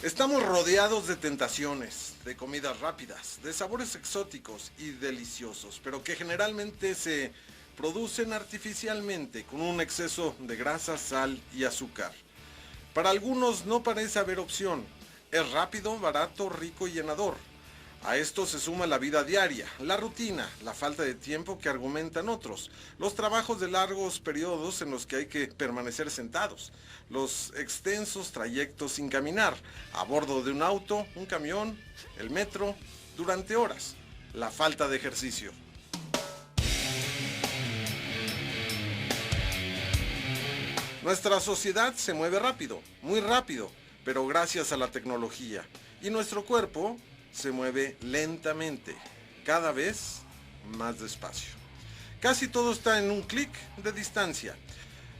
Estamos rodeados de tentaciones, de comidas rápidas, de sabores exóticos y deliciosos, pero que generalmente se producen artificialmente con un exceso de grasa, sal y azúcar. Para algunos no parece haber opción. Es rápido, barato, rico y llenador. A esto se suma la vida diaria, la rutina, la falta de tiempo que argumentan otros, los trabajos de largos periodos en los que hay que permanecer sentados, los extensos trayectos sin caminar, a bordo de un auto, un camión, el metro, durante horas, la falta de ejercicio. Nuestra sociedad se mueve rápido, muy rápido, pero gracias a la tecnología. Y nuestro cuerpo se mueve lentamente, cada vez más despacio. Casi todo está en un clic de distancia.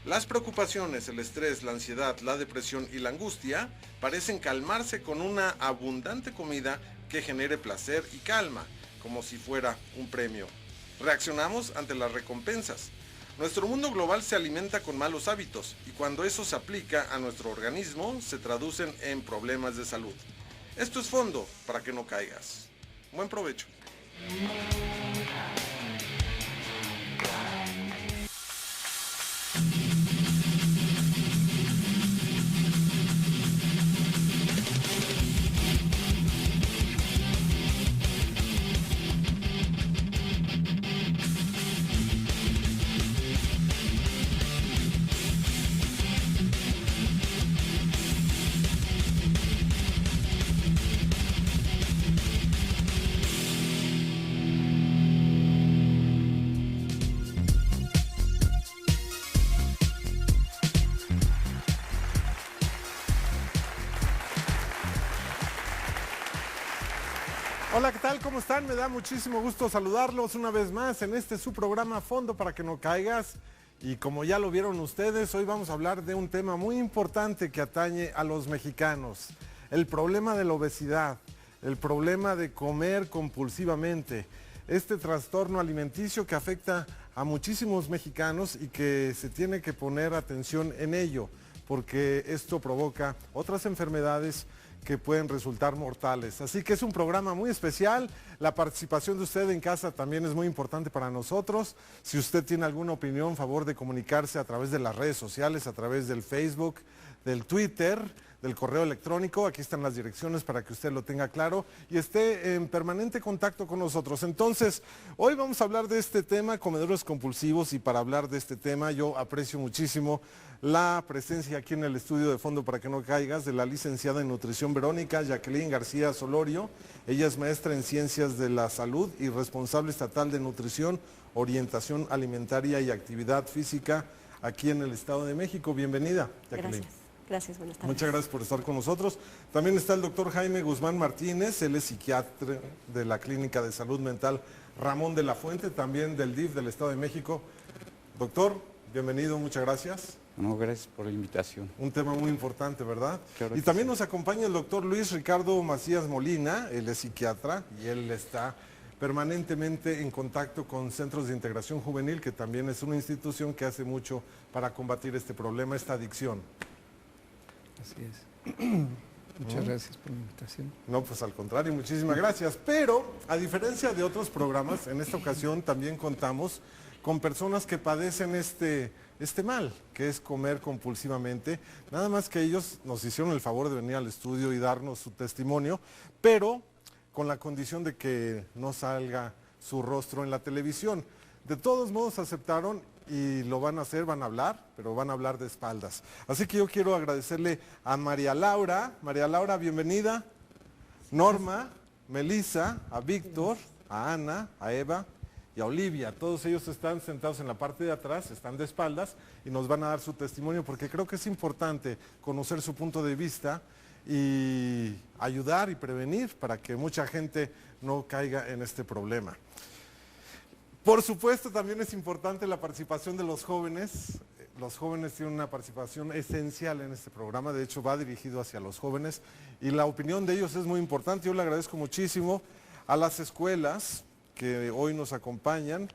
Las preocupaciones, el estrés, la ansiedad, la depresión y la angustia parecen calmarse con una abundante comida que genere placer y calma, como si fuera un premio. Reaccionamos ante las recompensas. Nuestro mundo global se alimenta con malos hábitos y cuando eso se aplica a nuestro organismo se traducen en problemas de salud. Esto es fondo para que no caigas. Buen provecho. Hola, ¿qué tal? ¿Cómo están? Me da muchísimo gusto saludarlos una vez más en este su programa Fondo para que no caigas. Y como ya lo vieron ustedes, hoy vamos a hablar de un tema muy importante que atañe a los mexicanos. El problema de la obesidad, el problema de comer compulsivamente. Este trastorno alimenticio que afecta a muchísimos mexicanos y que se tiene que poner atención en ello, porque esto provoca otras enfermedades que pueden resultar mortales. Así que es un programa muy especial. La participación de usted en casa también es muy importante para nosotros. Si usted tiene alguna opinión, favor de comunicarse a través de las redes sociales, a través del Facebook, del Twitter, del correo electrónico. Aquí están las direcciones para que usted lo tenga claro y esté en permanente contacto con nosotros. Entonces, hoy vamos a hablar de este tema, comedores compulsivos, y para hablar de este tema yo aprecio muchísimo la presencia aquí en el estudio de Fondo para que no caigas de la licenciada en nutrición Verónica Jacqueline García Solorio. Ella es maestra en ciencias de la salud y responsable estatal de nutrición, orientación alimentaria y actividad física aquí en el Estado de México. Bienvenida, Jacqueline. Gracias, buenas tardes. Muchas gracias por estar con nosotros. También está el doctor Jaime Guzmán Martínez, él es psiquiatra de la Clínica de Salud Mental Ramón de la Fuente, también del DIF del Estado de México. Doctor, bienvenido, muchas gracias. No, gracias por la invitación. Un tema muy importante, ¿verdad? Claro y que también sí. nos acompaña el doctor Luis Ricardo Macías Molina, él es psiquiatra y él está permanentemente en contacto con Centros de Integración Juvenil, que también es una institución que hace mucho para combatir este problema, esta adicción. Así es. Muchas gracias por la invitación. No, pues al contrario, muchísimas gracias. Pero, a diferencia de otros programas, en esta ocasión también contamos con personas que padecen este mal, que es comer compulsivamente. Nada más que ellos nos hicieron el favor de venir al estudio y darnos su testimonio, pero con la condición de que no salga su rostro en la televisión. De todos modos aceptaron y lo van a hacer, van a hablar, pero van a hablar de espaldas. Así que yo quiero agradecerle a María Laura. María Laura, bienvenida. Norma, Melissa, a Víctor, a Ana, a Eva y a Olivia. Todos ellos están sentados en la parte de atrás, están de espaldas y nos van a dar su testimonio porque creo que es importante conocer su punto de vista y ayudar y prevenir para que mucha gente no caiga en este problema. Por supuesto, también es importante la participación de los jóvenes. Los jóvenes tienen una participación esencial en este programa, de hecho va dirigido hacia los jóvenes y la opinión de ellos es muy importante. Yo le agradezco muchísimo a las escuelas que hoy nos acompañan.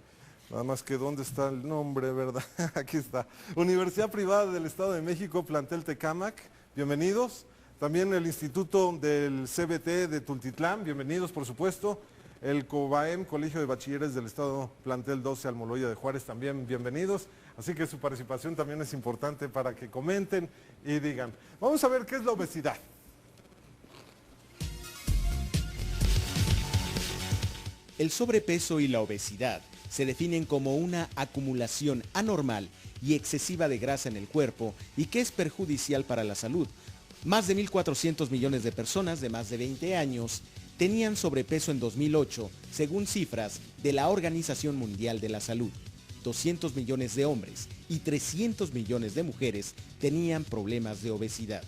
Nada más que ¿dónde está el nombre, verdad? Aquí está. Universidad Privada del Estado de México, plantel Tecámac, bienvenidos. También el Instituto del CBT de Tultitlán, bienvenidos por supuesto. El COBAEM, Colegio de Bachilleres del Estado, Plantel 12, Almoloya de Juárez, también bienvenidos. Así que su participación también es importante para que comenten y digan. Vamos a ver qué es la obesidad. El sobrepeso y la obesidad se definen como una acumulación anormal y excesiva de grasa en el cuerpo y que es perjudicial para la salud. Más de 1.400 millones de personas de más de 20 años tenían sobrepeso en 2008, según cifras de la Organización Mundial de la Salud. 200 millones de hombres y 300 millones de mujeres tenían problemas de obesidad.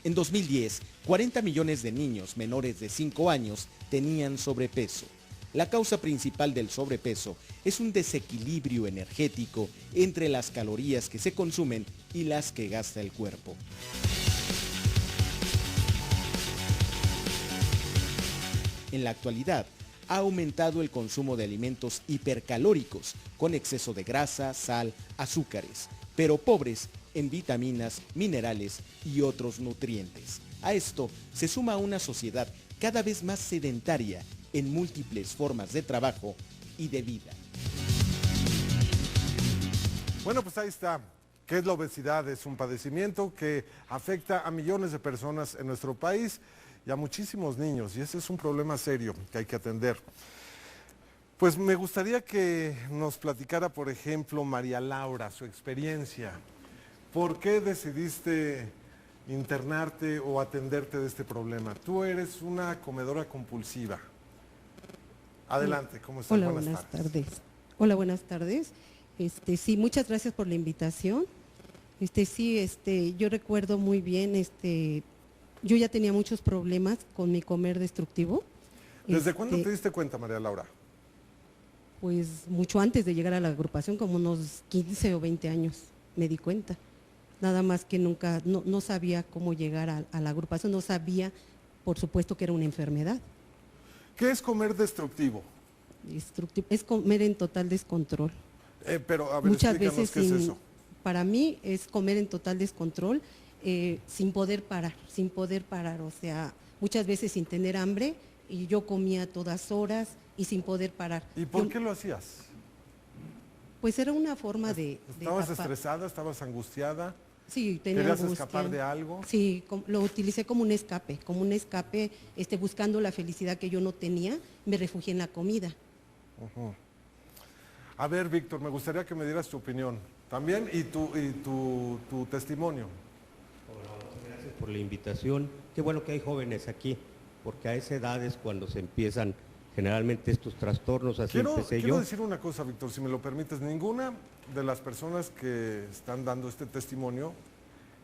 En 2010, 40 millones de niños menores de 5 años tenían sobrepeso. La causa principal del sobrepeso es un desequilibrio energético entre las calorías que se consumen y las que gasta el cuerpo. En la actualidad, ha aumentado el consumo de alimentos hipercalóricos con exceso de grasa, sal, azúcares, pero pobres en vitaminas, minerales y otros nutrientes. A esto se suma una sociedad cada vez más sedentaria en múltiples formas de trabajo y de vida. Bueno, pues ahí está. ¿Qué es la obesidad? Es un padecimiento que afecta a millones de personas en nuestro país y a muchísimos niños, y ese es un problema serio que hay que atender. Pues me gustaría que nos platicara, por ejemplo, María Laura, su experiencia. ¿Por qué decidiste internarte o atenderte de este problema? Tú eres una comedora compulsiva. Adelante, ¿cómo estás? Hola, buenas tardes. Hola, buenas tardes. Sí, muchas gracias por la invitación. Yo recuerdo muy bien, yo ya tenía muchos problemas con mi comer destructivo. ¿Desde cuándo te diste cuenta, María Laura? Pues mucho antes de llegar a la agrupación, como unos 15 o 20 años, me di cuenta. Nada más que nunca, no sabía cómo llegar a la agrupación, no sabía, por supuesto, que era una enfermedad. ¿Qué es comer destructivo? Destructivo es comer en total descontrol. Pero a ver, muchas explícanos veces qué es eso. Para mí es comer en total descontrol, sin poder parar, o sea, muchas veces sin tener hambre, y yo comía a todas horas y sin poder parar. ¿Y por qué lo hacías? Pues era una forma de ¿Estabas estresada? ¿Estabas angustiada? Sí, tenía ¿Querías angustia. escapar de algo? Sí, lo utilicé como un escape, buscando la felicidad que yo no tenía, me refugié en la comida. Uh-huh. A ver, Víctor, me gustaría que me dieras tu opinión también y tu testimonio. Hola, gracias por la invitación. Qué bueno que hay jóvenes aquí, porque a esa edad es cuando se empiezan generalmente estos trastornos, así empecé yo. Quiero decir una cosa, Víctor, si me lo permites. Ninguna de las personas que están dando este testimonio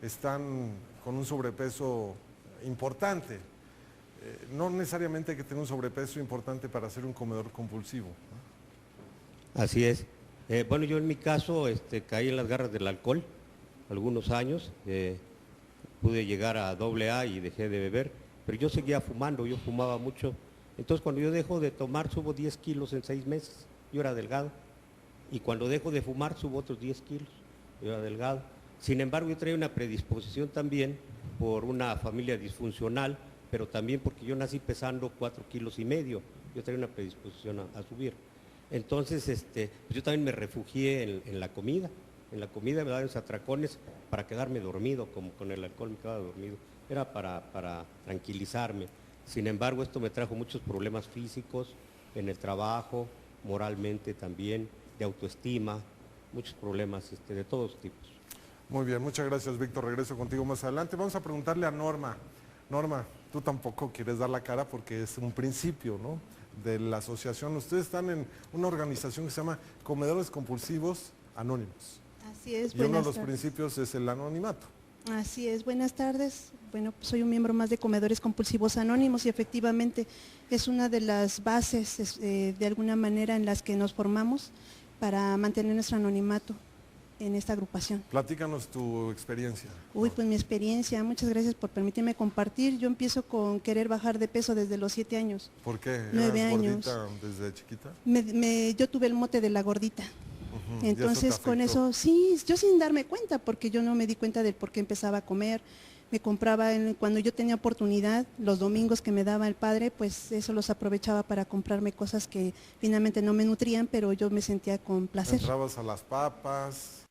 están con un sobrepeso importante. No necesariamente hay que tener un sobrepeso importante para ser un comedor compulsivo, ¿no? Así es. Bueno, yo en mi caso caí en las garras del alcohol algunos años. Pude llegar a AA y dejé de beber, pero yo seguía fumando, yo fumaba mucho. Entonces cuando yo dejo de tomar subo 10 kilos en 6 meses, yo era delgado. Y cuando dejo de fumar subo otros 10 kilos, yo era delgado. Sin embargo, yo traía una predisposición también por una familia disfuncional, pero también porque yo nací pesando 4,5 kilos, yo traía una predisposición a subir. Entonces, pues yo también me refugié en la comida. En la comida me daban los atracones para quedarme dormido, como con el alcohol me quedaba dormido. Era para tranquilizarme. Sin embargo, esto me trajo muchos problemas físicos en el trabajo, moralmente también, de autoestima, muchos problemas de todos tipos. Muy bien, muchas gracias, Víctor. Regreso contigo más adelante. Vamos a preguntarle a Norma. Norma, tú tampoco quieres dar la cara porque es un principio, ¿no?, de la asociación. Ustedes están en una organización que se llama Comedores Compulsivos Anónimos. Así es, y uno de los principios es el anonimato. Así es, buenas tardes. Bueno, pues soy un miembro más de Comedores Compulsivos Anónimos y efectivamente es una de las bases de alguna manera en las que nos formamos para mantener nuestro anonimato en esta agrupación. Platícanos tu experiencia. Uy, pues mi experiencia, muchas gracias por permitirme compartir. Yo empiezo con querer bajar de peso desde los 7 años. ¿Por qué? 9 ¿Eras años. gordita desde chiquita? Yo tuve el mote de la gordita. ¿Y eso te Entonces con afectó? eso, sí, yo sin darme cuenta, porque yo no me di cuenta del por qué empezaba a comer. Me compraba cuando yo tenía oportunidad, los domingos que me daba el padre, pues eso los aprovechaba para comprarme cosas que finalmente no me nutrían, pero yo me sentía con placer. Entrabas a las papas.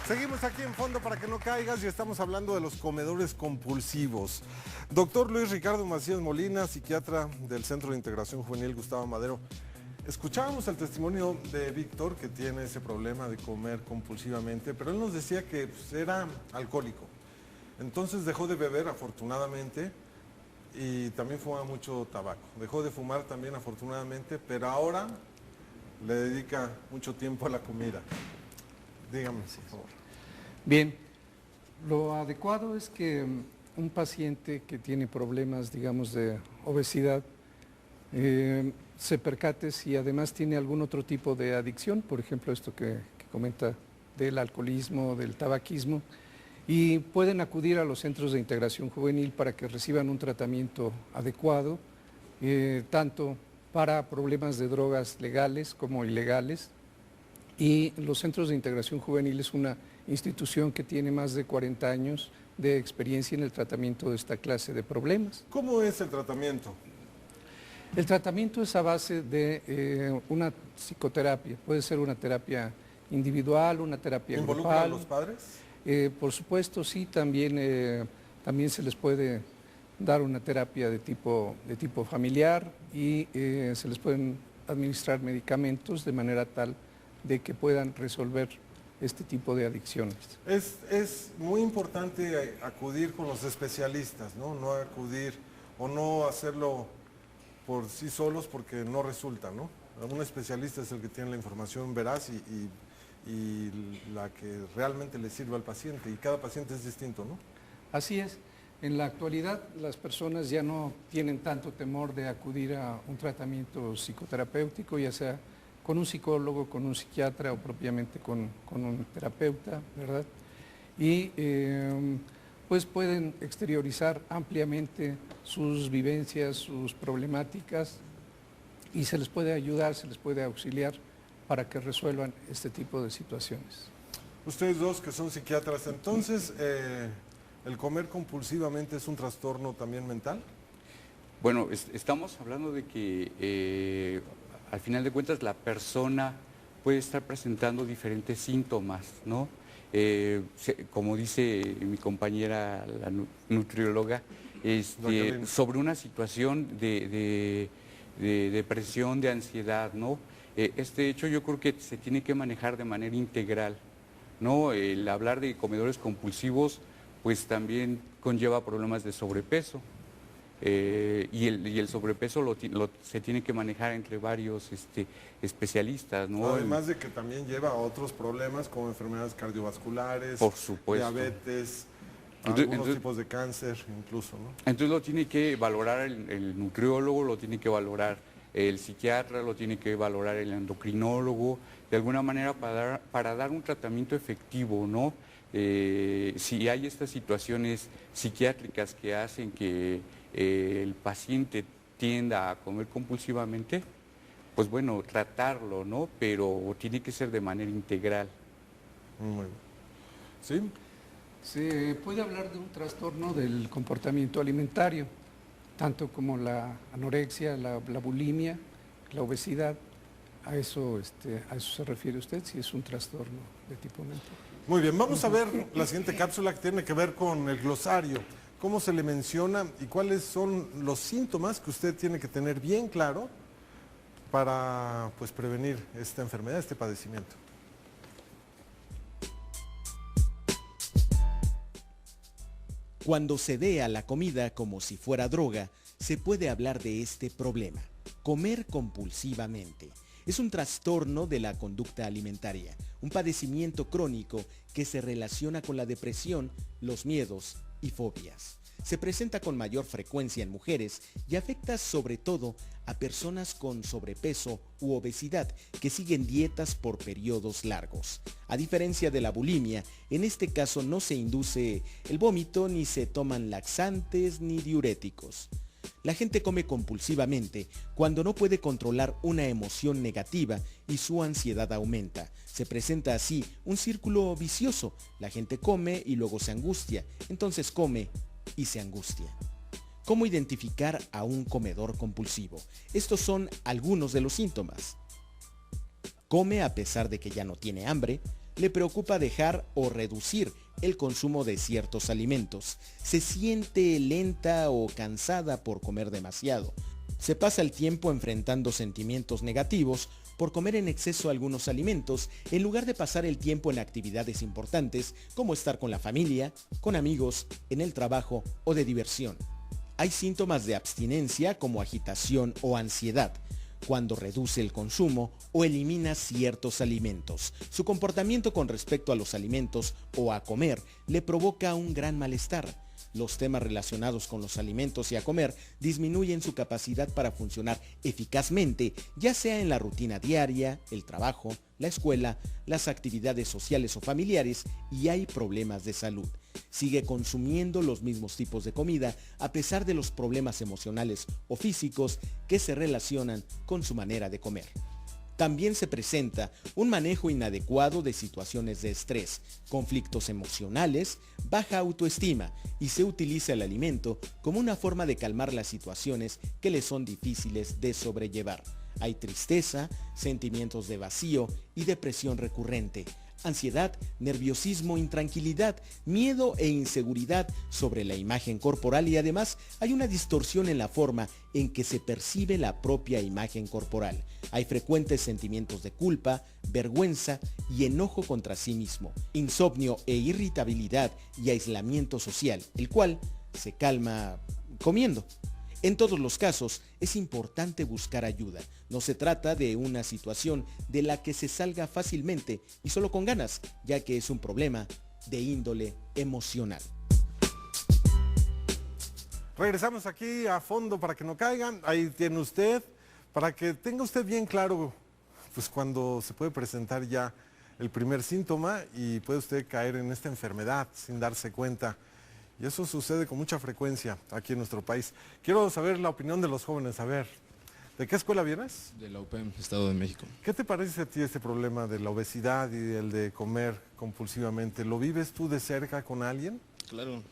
Seguimos aquí en Fondo para que no caigas y estamos hablando de los comedores compulsivos. Doctor Luis Ricardo Macías Molina, psiquiatra del Centro de Integración Juvenil Gustavo Madero. Escuchábamos el testimonio de Víctor, que tiene ese problema de comer compulsivamente, pero él nos decía que pues, era alcohólico. Entonces dejó de beber, afortunadamente, y también fumaba mucho tabaco. Dejó de fumar también, afortunadamente, pero ahora le dedica mucho tiempo a la comida. Dígame, por favor. Bien, lo adecuado es que un paciente que tiene problemas, digamos, de obesidad, se percate si además tiene algún otro tipo de adicción, por ejemplo, esto que comenta del alcoholismo, del tabaquismo, y pueden acudir a los centros de integración juvenil para que reciban un tratamiento adecuado, tanto para problemas de drogas legales como ilegales. Y los centros de integración juvenil es una institución que tiene más de 40 años de experiencia en el tratamiento de esta clase de problemas. ¿Cómo es el tratamiento? El tratamiento es a base de una psicoterapia, puede ser una terapia individual, una terapia ¿Involucra a grupal. los padres? Por supuesto, sí, también se les puede dar una terapia de tipo familiar y se les pueden administrar medicamentos de manera tal de que puedan resolver este tipo de adicciones. Es muy importante acudir con los especialistas, ¿no? No acudir o no hacerlo por sí solos porque no resulta, ¿no? Un especialista es el que tiene la información veraz y la que realmente le sirve al paciente, y cada paciente es distinto, ¿no? Así es. En la actualidad las personas ya no tienen tanto temor de acudir a un tratamiento psicoterapéutico, ya sea con un psicólogo, con un psiquiatra o propiamente con un terapeuta, ¿verdad? Y pues pueden exteriorizar ampliamente sus vivencias, sus problemáticas, y se les puede ayudar, se les puede auxiliar para que resuelvan este tipo de situaciones. Ustedes dos que son psiquiatras, entonces, ¿el comer compulsivamente es un trastorno también mental? Bueno, estamos hablando de que al final de cuentas la persona puede estar presentando diferentes síntomas, ¿no? Como dice mi compañera, la nutrióloga, sobre una situación de depresión, de ansiedad, ¿no? Este hecho yo creo que se tiene que manejar de manera integral, ¿no? El hablar de comedores compulsivos, pues también conlleva problemas de sobrepeso. Y el sobrepeso se tiene que manejar entre varios especialistas, ¿no? Además de que también lleva a otros problemas como enfermedades cardiovasculares, por supuesto, diabetes, algunos tipos de cáncer incluso, ¿no? Entonces lo tiene que valorar el nutriólogo, lo tiene que valorar el psiquiatra, lo tiene que valorar el endocrinólogo, de alguna manera para dar un tratamiento efectivo, ¿no? Si hay estas situaciones psiquiátricas que hacen que el paciente tienda a comer compulsivamente, pues bueno, tratarlo, ¿no? Pero tiene que ser de manera integral. Muy bien. ¿Sí? Se puede hablar de un trastorno del comportamiento alimentario, tanto como la anorexia, la bulimia, la obesidad. A eso se refiere usted, si es un trastorno de tipo mental. Muy bien, vamos a ver la siguiente cápsula que tiene que ver con el glosario. ¿Cómo se le menciona y cuáles son los síntomas que usted tiene que tener bien claro para pues, prevenir esta enfermedad, este padecimiento? Cuando se ve a la comida como si fuera droga, se puede hablar de este problema. Comer compulsivamente. Es un trastorno de la conducta alimentaria, un padecimiento crónico que se relaciona con la depresión, los miedos y fobias. se presenta con mayor frecuencia en mujeres y afecta sobre todo a personas con sobrepeso u obesidad que siguen dietas por periodos largos. A diferencia de la bulimia, en este caso no se induce el vómito ni se toman laxantes ni diuréticos. La gente come compulsivamente cuando no puede controlar una emoción negativa y su ansiedad aumenta. Se presenta así un círculo vicioso. La gente come y luego se angustia, entonces come y se angustia. ¿Cómo identificar a un comedor compulsivo? Estos son algunos de los síntomas. Come a pesar de que ya no tiene hambre. Le preocupa dejar o reducir el consumo de ciertos alimentos. Se siente lenta o cansada por comer demasiado. Se pasa el tiempo enfrentando sentimientos negativos por comer en exceso algunos alimentos, en lugar de pasar el tiempo en actividades importantes como estar con la familia, con amigos, en el trabajo o de diversión. Hay síntomas de abstinencia como agitación o ansiedad, cuando reduce el consumo o elimina ciertos alimentos. Su comportamiento con respecto a los alimentos o a comer le provoca un gran malestar. Los temas relacionados con los alimentos y a comer disminuyen su capacidad para funcionar eficazmente, ya sea en la rutina diaria, el trabajo, la escuela, las actividades sociales o familiares, y hay problemas de salud. Sigue consumiendo los mismos tipos de comida a pesar de los problemas emocionales o físicos que se relacionan con su manera de comer. También se presenta un manejo inadecuado de situaciones de estrés, conflictos emocionales, baja autoestima, y se utiliza el alimento como una forma de calmar las situaciones que le son difíciles de sobrellevar. Hay tristeza, sentimientos de vacío y depresión recurrente, ansiedad, nerviosismo, intranquilidad, miedo e inseguridad sobre la imagen corporal, y además hay una distorsión en la forma en que se percibe la propia imagen corporal. Hay frecuentes sentimientos de culpa, vergüenza y enojo contra sí mismo, insomnio e irritabilidad y aislamiento social, el cual se calma comiendo. En todos los casos, es importante buscar ayuda. No se trata de una situación de la que se salga fácilmente y solo con ganas, ya que es un problema de índole emocional. Regresamos aquí a fondo para que no caigan. Ahí tiene usted, para que tenga usted bien claro, pues cuando se puede presentar ya el primer síntoma y puede usted caer en esta enfermedad sin darse cuenta. Y eso sucede con mucha frecuencia aquí en nuestro país. Quiero saber la opinión de los jóvenes. A ver, ¿de qué escuela vienes? De la UPEM, Estado de México. ¿Qué te parece a ti este problema de la obesidad y el de comer compulsivamente? ¿Lo vives tú de cerca con alguien? Claro,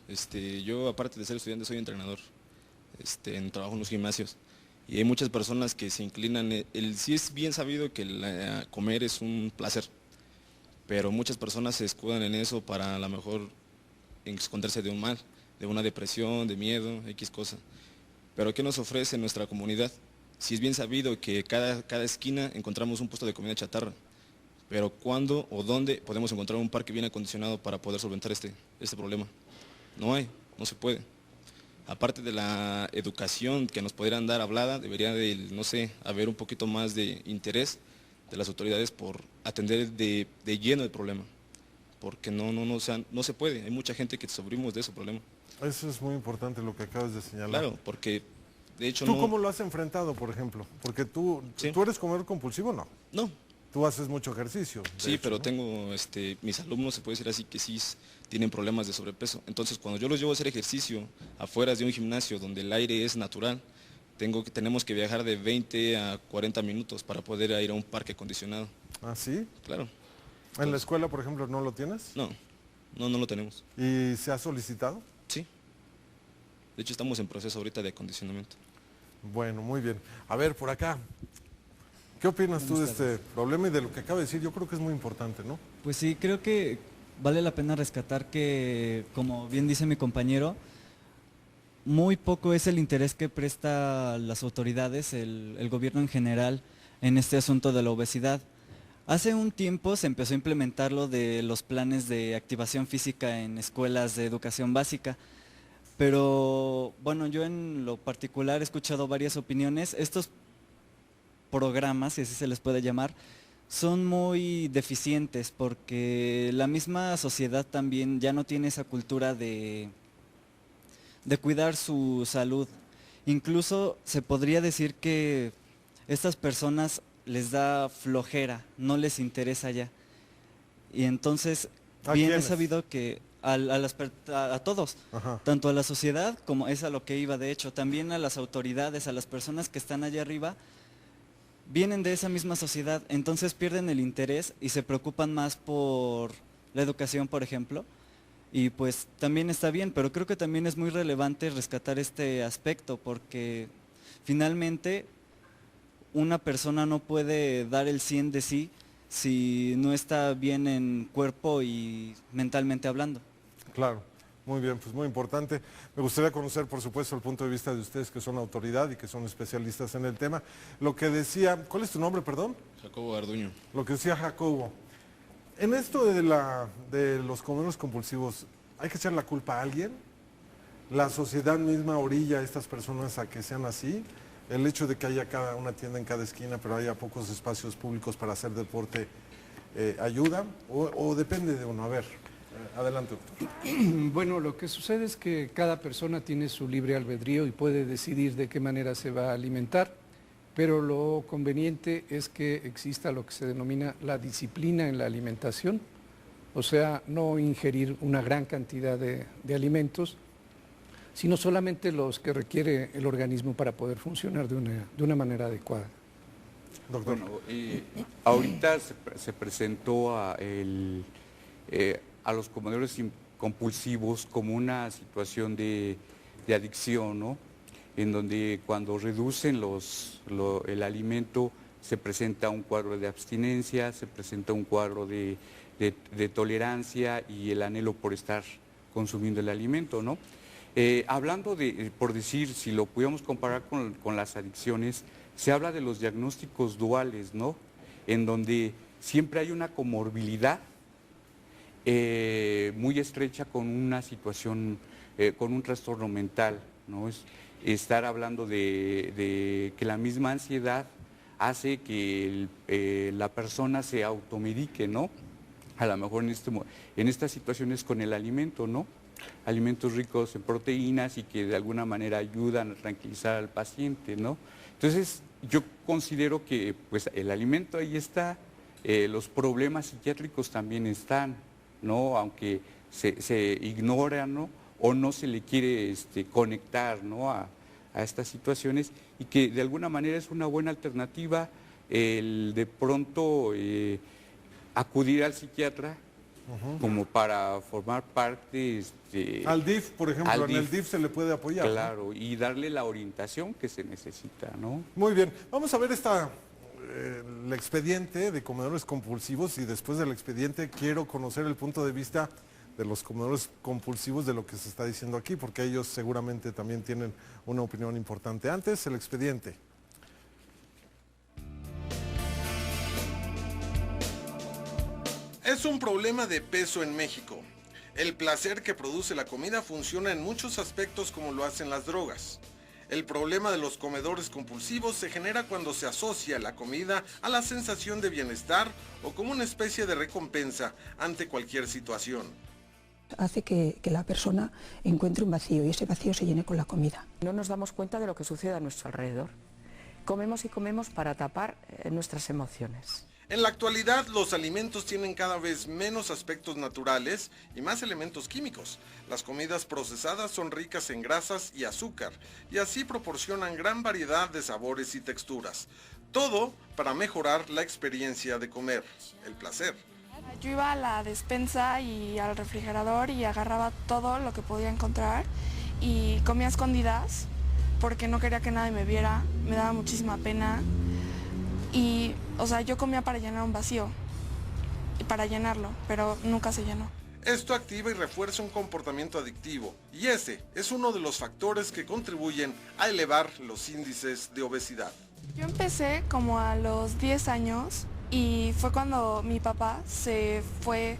yo aparte de ser estudiante soy entrenador, trabajo en los gimnasios. Y hay muchas personas que se inclinan, sí es bien sabido que comer es un placer, pero muchas personas se escudan en eso para a lo mejor esconderse de un mal, de una depresión, de miedo, X cosa. Pero ¿qué nos ofrece nuestra comunidad? Si es bien sabido que cada esquina encontramos un puesto de comida chatarra, pero ¿cuándo o dónde podemos encontrar un parque bien acondicionado para poder solventar este problema? No hay, no se puede. Aparte de la educación que nos podrían dar hablada, debería de, no sé, haber un poquito más de interés de las autoridades por atender de lleno el problema. Porque no se puede, hay mucha gente que sufrimos de ese problema. Eso es muy importante lo que acabas de señalar. Claro, porque de hecho ¿Tú cómo lo has enfrentado, por ejemplo? Porque tú eres comedor compulsivo, ¿no? No. Tú haces mucho ejercicio. Sí, pero ¿no? Tengo, mis alumnos, se puede decir así, que sí tienen problemas de sobrepeso. Entonces, cuando yo los llevo a hacer ejercicio afuera de un gimnasio donde el aire es natural, tenemos que viajar de 20 a 40 minutos para poder ir a un parque acondicionado. ¿Ah, sí? Claro. ¿En la escuela, por ejemplo, no lo tienes? No lo tenemos. ¿Y se ha solicitado? Sí. De hecho, estamos en proceso ahorita de acondicionamiento. Bueno, muy bien. A ver, por acá. ¿Qué opinas tú de este problema y de lo que acaba de decir? Yo creo que es muy importante, ¿no? Pues sí, creo que vale la pena rescatar que, como bien dice mi compañero, muy poco es el interés que presta las autoridades, el gobierno en general, en este asunto de la obesidad. Hace un tiempo se empezó a implementar lo de los planes de activación física en escuelas de educación básica, pero bueno, yo en lo particular he escuchado varias opiniones. Estos programas, si así se les puede llamar, son muy deficientes porque la misma sociedad también ya no tiene esa cultura de de cuidar su salud. Incluso se podría decir que estas personas les da flojera, no les interesa ya. Y entonces bien es sabido que a todos, Ajá. tanto a la sociedad como es a lo que iba de hecho, también a las autoridades, a las personas que están allá arriba, vienen de esa misma sociedad, entonces pierden el interés y se preocupan más por la educación, por ejemplo, y pues también está bien, pero creo que también es muy relevante rescatar este aspecto, porque finalmente una persona no puede dar el 100 de sí si no está bien en cuerpo y mentalmente hablando. Claro, muy bien, pues muy importante. Me gustaría conocer, por supuesto, el punto de vista de ustedes que son autoridad y que son especialistas en el tema. Lo que decía, ¿cuál es tu nombre, perdón? Jacobo Garduño. Lo que decía Jacobo. En esto de los comedores compulsivos, ¿hay que echar la culpa a alguien? ¿La sociedad misma orilla a estas personas a que sean así? El hecho de que haya una tienda en cada esquina, pero haya pocos espacios públicos para hacer deporte, ¿ayuda? ¿O depende de uno? A ver, adelante, doctor. Bueno, lo que sucede es que cada persona tiene su libre albedrío y puede decidir de qué manera se va a alimentar, pero lo conveniente es que exista lo que se denomina la disciplina en la alimentación, o sea, no ingerir una gran cantidad de alimentos, sino solamente los que requiere el organismo para poder funcionar de una manera adecuada. Doctor. Bueno, ahorita se presentó a los comedores compulsivos como una situación de adicción, ¿no? En donde cuando reducen el alimento se presenta un cuadro de abstinencia, se presenta un cuadro de tolerancia y el anhelo por estar consumiendo el alimento, ¿no? Hablando por decir, si lo pudiéramos comparar con las adicciones, se habla de los diagnósticos duales, ¿no? En donde siempre hay una comorbilidad muy estrecha con una situación, con un trastorno mental, ¿no? Es estar hablando de que la misma ansiedad hace que la persona se automedique, ¿no? A lo mejor en estas situaciones con el alimento, ¿no? Alimentos ricos en proteínas y que de alguna manera ayudan a tranquilizar al paciente, ¿no? Entonces, yo considero que pues, el alimento ahí está, los problemas psiquiátricos también están, ¿no? Aunque se ignoran, ¿no? O no se le quiere conectar, ¿no? a estas situaciones y que de alguna manera es una buena alternativa el de pronto acudir al psiquiatra como para formar parte al DIF, por ejemplo, en el DIF se le puede apoyar. Claro, ¿no? Y darle la orientación que se necesita, ¿no? Muy bien, vamos a ver el expediente de comedores compulsivos y después del expediente quiero conocer el punto de vista de los comedores compulsivos de lo que se está diciendo aquí, porque ellos seguramente también tienen una opinión importante. Antes, el expediente. Es un problema de peso en México. El placer que produce la comida funciona en muchos aspectos como lo hacen las drogas. El problema de los comedores compulsivos se genera cuando se asocia la comida a la sensación de bienestar o como una especie de recompensa ante cualquier situación. Hace que la persona encuentre un vacío y ese vacío se llene con la comida. No nos damos cuenta de lo que sucede a nuestro alrededor. Comemos y comemos para tapar nuestras emociones. En la actualidad, los alimentos tienen cada vez menos aspectos naturales y más elementos químicos. Las comidas procesadas son ricas en grasas y azúcar, y así proporcionan gran variedad de sabores y texturas. Todo para mejorar la experiencia de comer, el placer. Yo iba a la despensa y al refrigerador y agarraba todo lo que podía encontrar y comía a escondidas porque no quería que nadie me viera, me daba muchísima pena. Y, o sea, yo comía para llenar un vacío, y para llenarlo, pero nunca se llenó. Esto activa y refuerza un comportamiento adictivo, y ese es uno de los factores que contribuyen a elevar los índices de obesidad. Yo empecé como a los 10 años y fue cuando mi papá se fue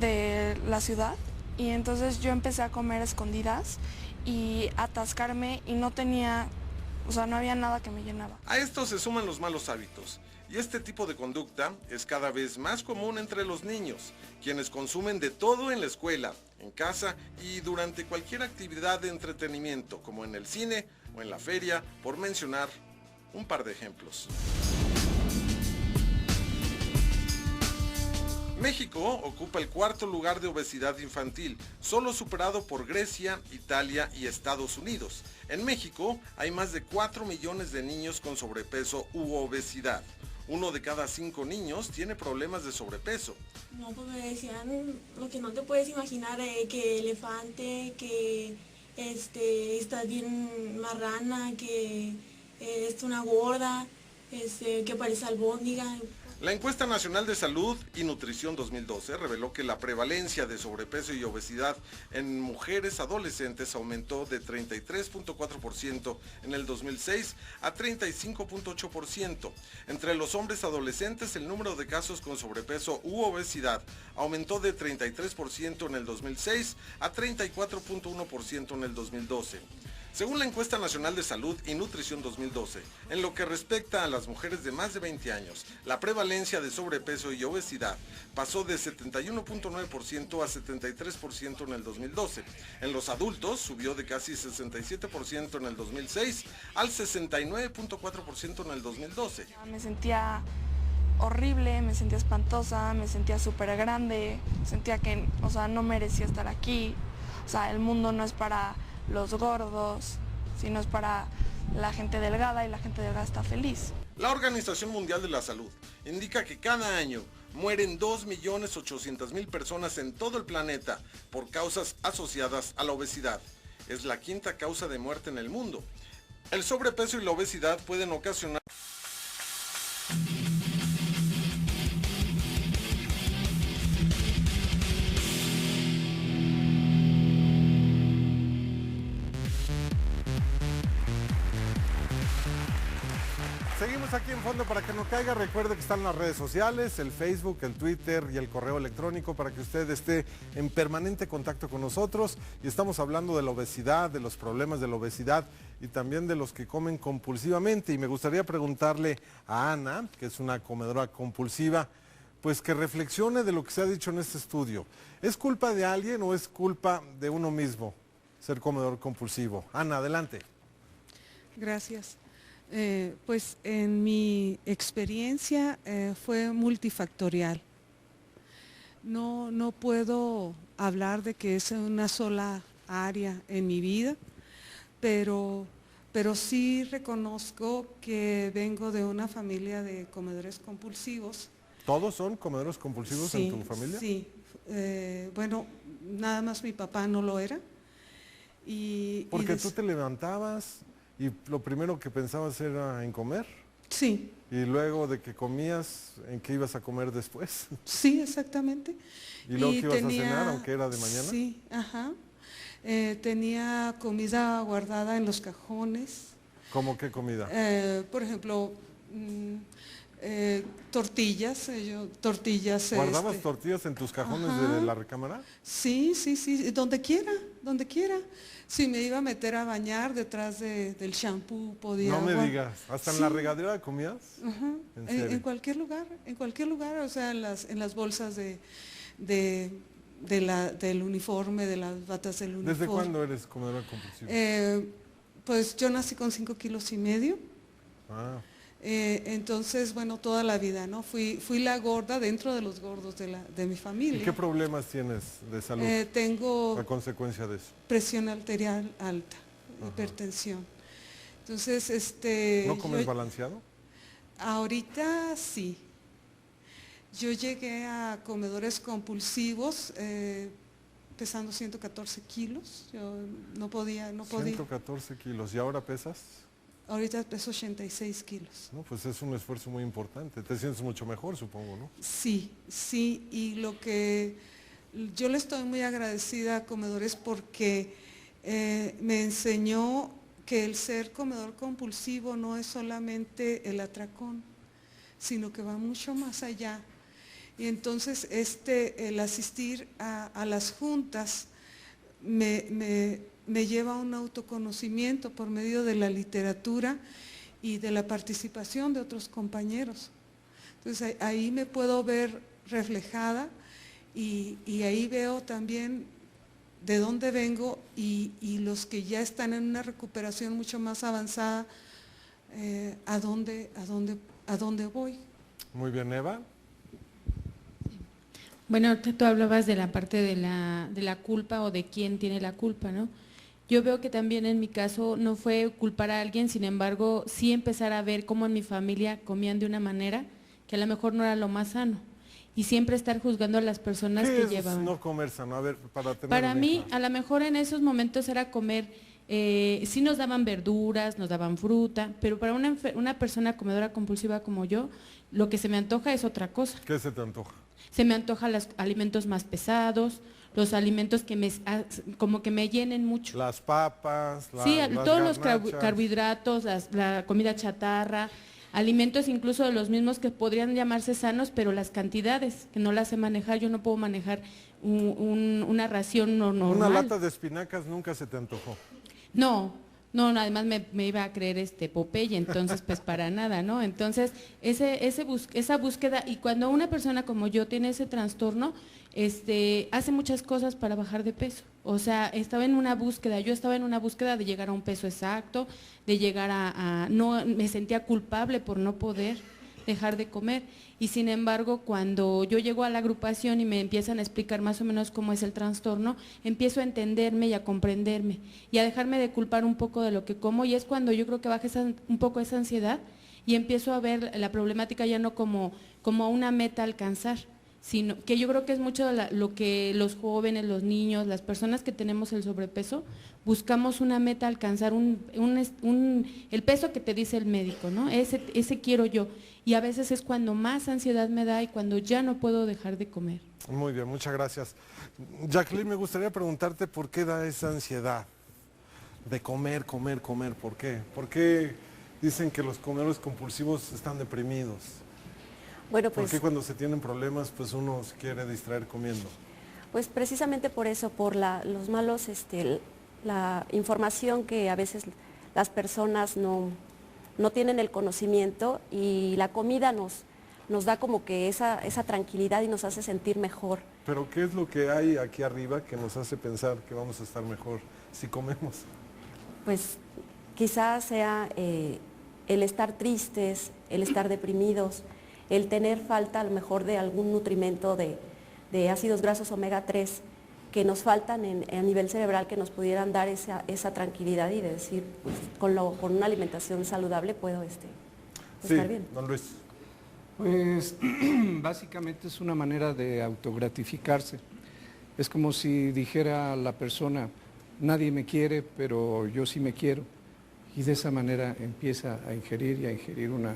de la ciudad y entonces yo empecé a comer a escondidas y atascarme y no tenía... O sea, no había nada que me llenaba. A esto se suman los malos hábitos, y este tipo de conducta es cada vez más común entre los niños, quienes consumen de todo en la escuela en casa y durante cualquier actividad de entretenimiento, como en el cine o en la feria, por mencionar un par de ejemplos. México ocupa el cuarto lugar de obesidad infantil, solo superado por Grecia, Italia y Estados Unidos. En México hay más de 4 millones de niños con sobrepeso u obesidad. 1 de cada 5 niños tiene problemas de sobrepeso. No, pues me decían lo que no te puedes imaginar, que elefante, que estás bien marrana, que es una gorda, que parece albóndiga. La encuesta nacional de salud y nutrición 2012 reveló que la prevalencia de sobrepeso y obesidad en mujeres adolescentes aumentó de 33.4% en el 2006 a 35.8%. Entre los hombres adolescentes, el número de casos con sobrepeso u obesidad aumentó de 33% en el 2006 a 34.1% en el 2012. Según la encuesta nacional de salud y nutrición 2012, en lo que respecta a las mujeres de más de 20 años, la prevalencia de sobrepeso y obesidad pasó de 71.9% a 73% en el 2012. En los adultos subió de casi 67% en el 2006 al 69.4% en el 2012. Me sentía horrible, me sentía espantosa, me sentía súper grande, sentía que, no merecía estar aquí. El mundo no es para los gordos, sino es para la gente delgada y la gente delgada está feliz. La Organización Mundial de la Salud indica que cada año mueren 2.800.000 personas en todo el planeta por causas asociadas a la obesidad. Es la quinta causa de muerte en el mundo. El sobrepeso y la obesidad pueden ocasionar Seguimos aquí en Fondo para que no caiga. Recuerde que están las redes sociales, el Facebook, el Twitter y el correo electrónico para que usted esté en permanente contacto con nosotros. Y estamos hablando de la obesidad, de los problemas de la obesidad y también de los que comen compulsivamente. Y me gustaría preguntarle a Ana, que es una comedora compulsiva, pues que reflexione de lo que se ha dicho en este estudio. ¿Es culpa de alguien o es culpa de uno mismo ser comedor compulsivo? Ana, adelante. Gracias. Pues en mi experiencia fue multifactorial. No puedo hablar de que es una sola área en mi vida, pero sí reconozco que vengo de una familia de comedores compulsivos. ¿Todos son comedores compulsivos en tu familia? Sí, bueno, nada más mi papá no lo era. Porque tú te levantabas y lo primero que pensabas era en comer. Sí. Y luego de que comías, ¿en qué ibas a comer después? Sí, exactamente. ¿Y luego qué ibas a cenar, aunque era de mañana? Sí, ajá. Tenía comida guardada en los cajones. ¿Cómo qué comida? Por ejemplo, tortillas. Tortillas. ¿Guardabas tortillas en tus cajones de la recámara? Sí, donde quiera. Si me iba a meter a bañar detrás del shampoo podía. No me digas, ¿hasta en la regadera comías? En cualquier lugar, o sea, en las bolsas del uniforme, de las batas del uniforme. ¿Desde cuándo eres comedora compulsiva? Pues yo nací con 5,5 kilos. Entonces, bueno, toda la vida, ¿no? Fui la gorda dentro de los gordos de mi familia. ¿Y qué problemas tienes de salud tengo a consecuencia de eso? Presión arterial alta, hipertensión. Entonces, ¿No comes balanceado? Ahorita sí. Yo llegué a comedores compulsivos pesando 114 kilos. Yo no podía. 114 kilos. ¿Y ahora pesas? Ahorita peso 86 kilos. No, pues es un esfuerzo muy importante. Te sientes mucho mejor, supongo, ¿no? Sí. Y lo que yo le estoy muy agradecida a Comedores porque me enseñó que el ser comedor compulsivo no es solamente el atracón, sino que va mucho más allá. Y entonces el asistir a las juntas me lleva a un autoconocimiento por medio de la literatura y de la participación de otros compañeros. Entonces ahí me puedo ver reflejada y ahí veo también de dónde vengo y los que ya están en una recuperación mucho más avanzada, a dónde voy. Muy bien, Eva. Bueno, tú hablabas de la parte de la culpa o de quién tiene la culpa, ¿no? Yo veo que también en mi caso no fue culpar a alguien, sin embargo, sí empezar a ver cómo en mi familia comían de una manera que a lo mejor no era lo más sano. Y siempre estar juzgando a las personas que llevaban. No comer sano? A ver, para mí, a lo mejor en esos momentos era comer, sí nos daban verduras, nos daban fruta, pero para una persona comedora compulsiva como yo, lo que se me antoja es otra cosa. ¿Qué se te antoja? Se me antojan los alimentos más pesados, los alimentos que como que me llenen mucho. Las papas, sí, todos garnachas. Los carbohidratos, la comida chatarra, alimentos incluso de los mismos que podrían llamarse sanos, pero las cantidades, que no las sé manejar, yo no puedo manejar una ración normal. ¿Una lata de espinacas nunca se te antojó? No, además me iba a creer Popeye, entonces pues para nada, ¿no? Entonces esa búsqueda, y cuando una persona como yo tiene ese trastorno, hace muchas cosas para bajar de peso. O sea, yo estaba en una búsqueda de llegar a un peso exacto, de llegar no, me sentía culpable por no poder dejar de comer. Y sin embargo, cuando yo llego a la agrupación y me empiezan a explicar más o menos cómo es el trastorno, empiezo a entenderme y a comprenderme y a dejarme de culpar un poco de lo que como, y es cuando yo creo que baja un poco esa ansiedad y empiezo a ver la problemática ya no como una meta a alcanzar, sino que yo creo que es mucho lo que los jóvenes, los niños, las personas que tenemos el sobrepeso, buscamos una meta a alcanzar, el peso que te dice el médico, ¿no? Ese quiero yo. Y a veces es cuando más ansiedad me da y cuando ya no puedo dejar de comer. Muy bien, muchas gracias. Jacqueline, me gustaría preguntarte por qué da esa ansiedad de comer. ¿Por qué? ¿Por qué dicen que los comedores compulsivos están deprimidos? Bueno, pues, ¿por qué cuando se tienen problemas pues uno se quiere distraer comiendo? Pues precisamente por eso, por los malos, la información que a veces las personas no tienen el conocimiento, y la comida nos da como que esa tranquilidad y nos hace sentir mejor. ¿Pero qué es lo que hay aquí arriba que nos hace pensar que vamos a estar mejor si comemos? Pues quizás sea el estar tristes, el estar deprimidos, el tener falta a lo mejor de algún nutrimento de ácidos grasos omega 3 que nos faltan a nivel cerebral, que nos pudieran dar esa tranquilidad y de decir, pues, con una alimentación saludable puedo estar bien. Don Luis. Pues básicamente es una manera de autogratificarse. Es como si dijera la persona, nadie me quiere, pero yo sí me quiero. Y de esa manera empieza a ingerir una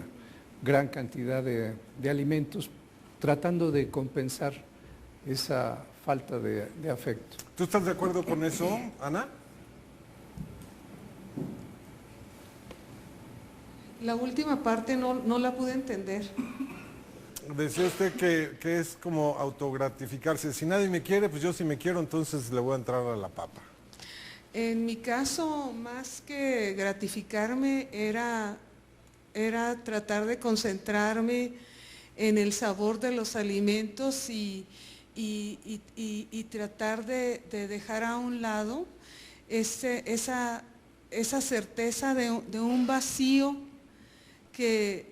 gran cantidad de alimentos, tratando de compensar esa falta de afecto. ¿Tú estás de acuerdo con eso, Ana? La última parte no la pude entender. Decía usted que es como autogratificarse. Si nadie me quiere, pues yo sí me quiero, entonces le voy a entrar a la papa. En mi caso, más que gratificarme, era tratar de concentrarme en el sabor de los alimentos y tratar de dejar a un lado esa certeza de un vacío que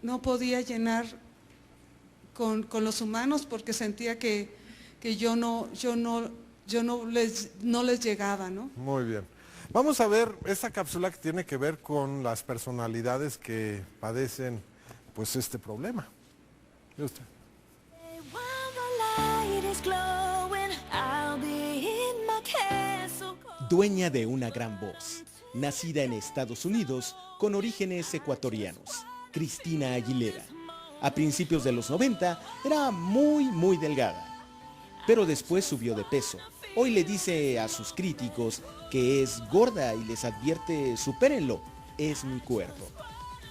no podía llenar con los humanos, porque sentía que yo no les llegaba, ¿no? Muy bien. Vamos a ver esta cápsula que tiene que ver con las personalidades que padecen pues este problema. ¿Ve usted? Dueña de una gran voz, nacida en Estados Unidos con orígenes ecuatorianos, Cristina Aguilera. A principios de los 90 era muy delgada, pero después subió de peso. Hoy le dice a sus críticos que es gorda y les advierte, supérenlo, es mi cuerpo.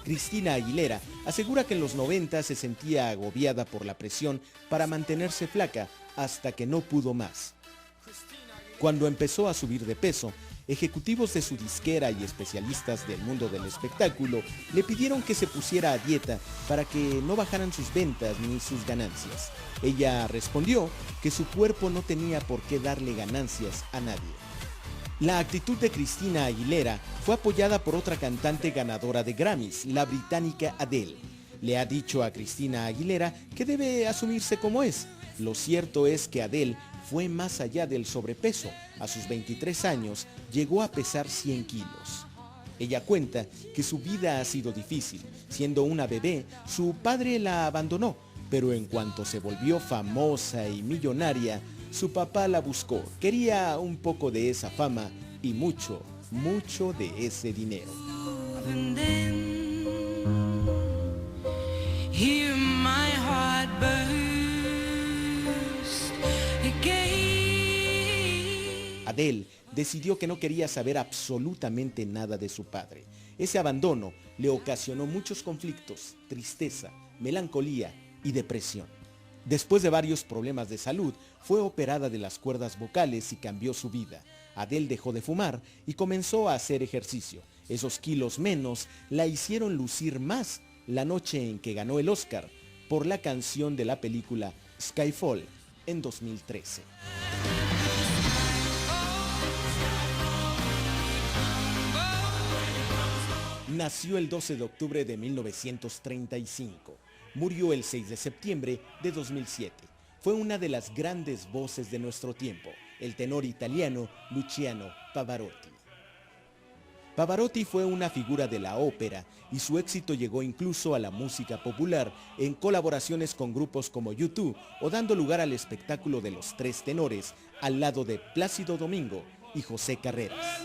Cristina Aguilera asegura que en los 90 se sentía agobiada por la presión para mantenerse flaca hasta que no pudo más. Cuando empezó a subir de peso, ejecutivos de su disquera y especialistas del mundo del espectáculo le pidieron que se pusiera a dieta para que no bajaran sus ventas ni sus ganancias. Ella respondió que su cuerpo no tenía por qué darle ganancias a nadie. La actitud de Christina Aguilera fue apoyada por otra cantante ganadora de Grammys, la británica Adele. Le ha dicho a Christina Aguilera que debe asumirse como es. Lo cierto es que Adele fue más allá del sobrepeso. A sus 23 años llegó a pesar 100 kilos. Ella cuenta que su vida ha sido difícil. Siendo una bebé, su padre la abandonó, pero en cuanto se volvió famosa y millonaria, su papá la buscó. Quería un poco de esa fama y mucho, mucho de ese dinero. Adele decidió que no quería saber absolutamente nada de su padre. Ese abandono le ocasionó muchos conflictos, tristeza, melancolía y depresión. Después de varios problemas de salud, fue operada de las cuerdas vocales y cambió su vida. Adele dejó de fumar y comenzó a hacer ejercicio. Esos kilos menos la hicieron lucir más la noche en que ganó el Oscar por la canción de la película Skyfall en 2013. Nació el 12 de octubre de 1935. Murió el 6 de septiembre de 2007. Fue una de las grandes voces de nuestro tiempo, el tenor italiano Luciano Pavarotti. Pavarotti fue una figura de la ópera y su éxito llegó incluso a la música popular en colaboraciones con grupos como U2 o dando lugar al espectáculo de los tres tenores al lado de Plácido Domingo y José Carreras.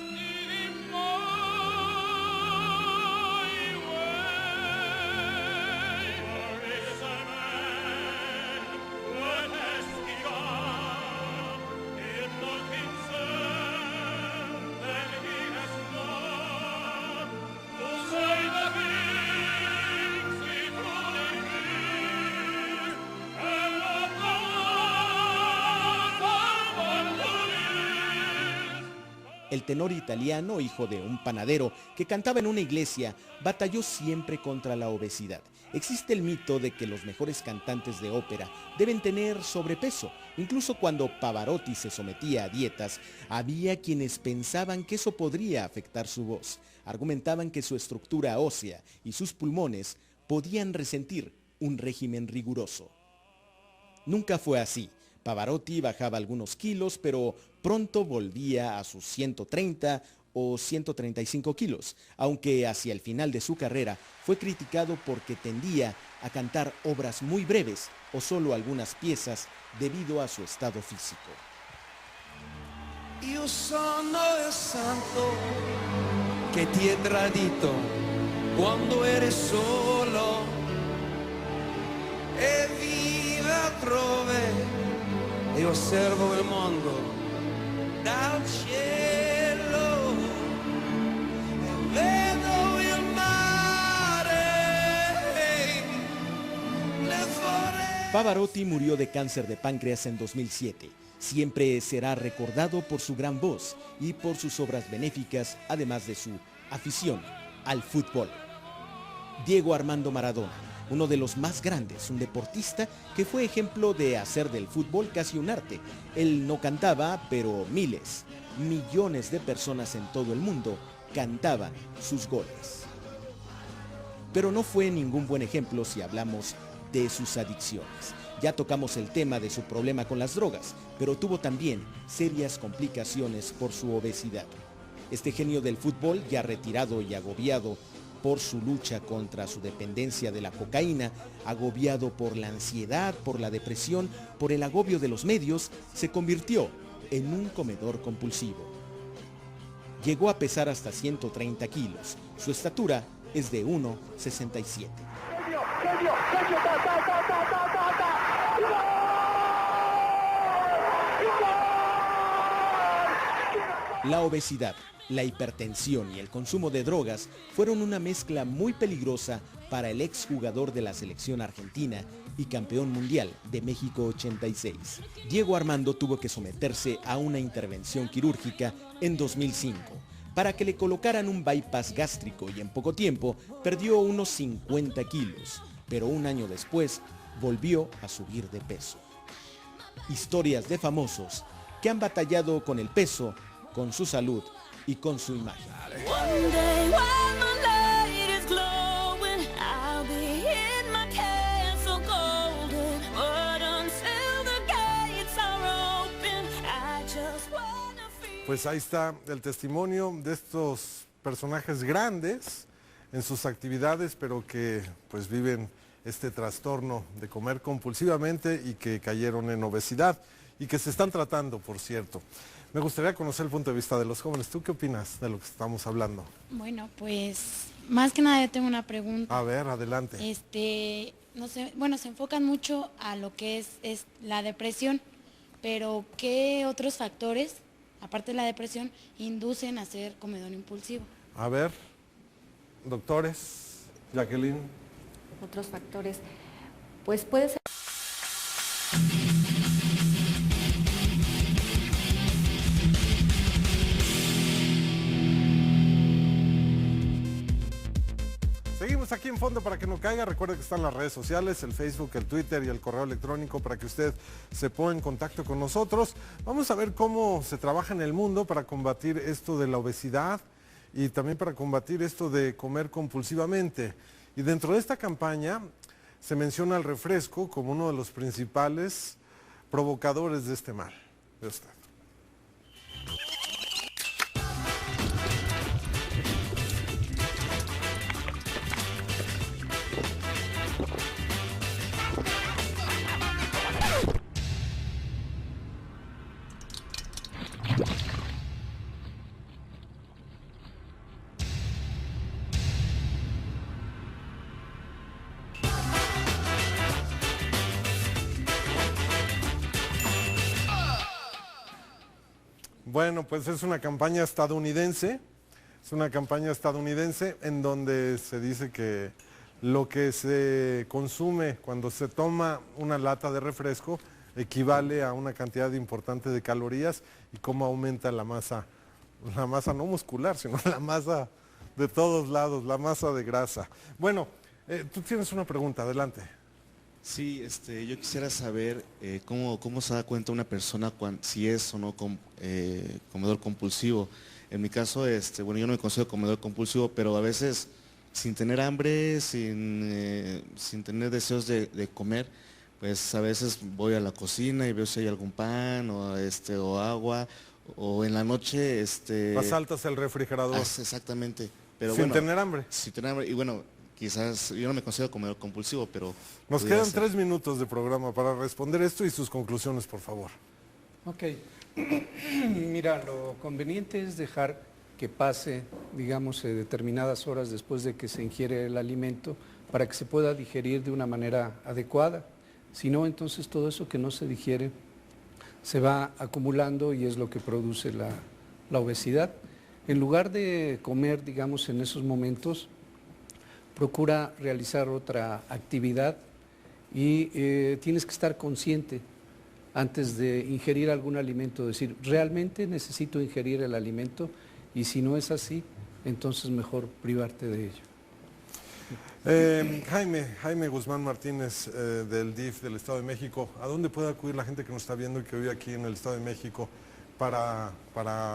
El tenor italiano, hijo de un panadero que cantaba en una iglesia, batalló siempre contra la obesidad. Existe el mito de que los mejores cantantes de ópera deben tener sobrepeso. Incluso cuando Pavarotti se sometía a dietas, había quienes pensaban que eso podría afectar su voz. Argumentaban que su estructura ósea y sus pulmones podían resentir un régimen riguroso. Nunca fue así. Pavarotti bajaba algunos kilos, pero pronto volvía a sus 130 o 135 kilos, aunque hacia el final de su carrera fue criticado porque tendía a cantar obras muy breves o solo algunas piezas debido a su estado físico. Io sono il santo che ti he tradito quando eri solo e vive altrove. E osservo il mondo dal cielo e vedo il mare, le foreste. Pavarotti murió de cáncer de páncreas en 2007. Siempre será recordado por su gran voz y por sus obras benéficas, además de su afición al fútbol. Diego Armando Maradona, uno de los más grandes, un deportista que fue ejemplo de hacer del fútbol casi un arte. Él no cantaba, pero miles, millones de personas en todo el mundo cantaban sus goles. Pero no fue ningún buen ejemplo si hablamos de sus adicciones. Ya tocamos el tema de su problema con las drogas, pero tuvo también serias complicaciones por su obesidad. Este genio del fútbol, ya retirado y agobiado por su lucha contra su dependencia de la cocaína, agobiado por la ansiedad, por la depresión, por el agobio de los medios, se convirtió en un comedor compulsivo. Llegó a pesar hasta 130 kilos. Su estatura es de 1,67. La obesidad La hipertensión y el consumo de drogas fueron una mezcla muy peligrosa para el exjugador de la selección argentina y campeón mundial de México 86. Diego Armando tuvo que someterse a una intervención quirúrgica en 2005 para que le colocaran un bypass gástrico y en poco tiempo perdió unos 50 kilos, pero un año después volvió a subir de peso. Historias de famosos que han batallado con el peso, con su salud y con su imagen. Pues ahí está el testimonio de estos personajes grandes en sus actividades, pero que pues viven este trastorno de comer compulsivamente y que cayeron en obesidad y que se están tratando, por cierto. Me gustaría conocer el punto de vista de los jóvenes. ¿Tú qué opinas de lo que estamos hablando? Bueno, pues más que nada yo tengo una pregunta. A ver, adelante. No sé, bueno, se enfocan mucho a lo que es la depresión, pero ¿qué otros factores, aparte de la depresión, inducen a ser comedor impulsivo? A ver, doctores, Jacqueline. Otros factores, pues puede ser... Seguimos aquí en Fondo para que no caiga. Recuerde que están las redes sociales, el Facebook, el Twitter y el correo electrónico para que usted se ponga en contacto con nosotros. Vamos a ver cómo se trabaja en el mundo para combatir esto de la obesidad y también para combatir esto de comer compulsivamente. Y dentro de esta campaña se menciona el refresco como uno de los principales provocadores de este mal. Ve usted. Bueno, pues es una campaña estadounidense, en donde se dice que lo que se consume cuando se toma una lata de refresco equivale a una cantidad importante de calorías y cómo aumenta la masa no muscular, sino la masa de todos lados, la masa de grasa. Bueno, tú tienes una pregunta, adelante. Sí, yo quisiera saber cómo se da cuenta una persona si es o no comedor compulsivo. En mi caso, bueno, yo no me considero comedor compulsivo, pero a veces sin tener hambre, sin tener deseos de comer, pues a veces voy a la cocina y veo si hay algún pan o agua, o en la noche... Asaltas el refrigerador. Exactamente. Pero sin tener hambre. Sin tener hambre, y bueno... Quizás yo no me considero comedor compulsivo, pero... Nos quedan 3 minutos de programa para responder esto y sus conclusiones, por favor. Ok. Mira, lo conveniente es dejar que pase, digamos, determinadas horas después de que se ingiere el alimento para que se pueda digerir de una manera adecuada. Si no, entonces todo eso que no se digiere se va acumulando y es lo que produce la obesidad. En lugar de comer, digamos, en esos momentos, procura realizar otra actividad y tienes que estar consciente antes de ingerir algún alimento, decir, ¿realmente necesito ingerir el alimento? Y si no es así, entonces mejor privarte de ello. Jaime Guzmán Martínez del DIF del Estado de México, ¿a dónde puede acudir la gente que nos está viendo y que vive aquí en el Estado de México para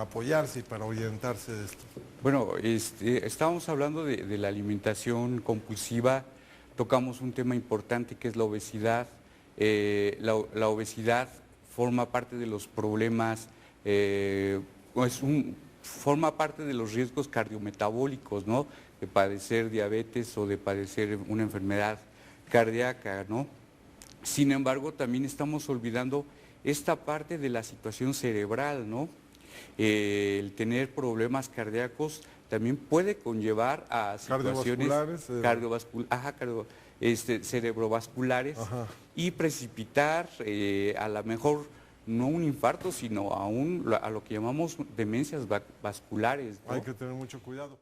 apoyarse y para orientarse de esto? Bueno, estábamos hablando de la alimentación compulsiva, tocamos un tema importante que es la obesidad. La obesidad forma parte de los problemas, forma parte de los riesgos cardiometabólicos, ¿no? De padecer diabetes o de padecer una enfermedad cardíaca, ¿no? Sin embargo, también estamos olvidando esta parte de la situación cerebral, ¿no? El tener problemas cardíacos también puede conllevar a situaciones cerebrovasculares y precipitar a lo mejor no un infarto, sino a lo que llamamos demencias vasculares, ¿no? Hay que tener mucho cuidado.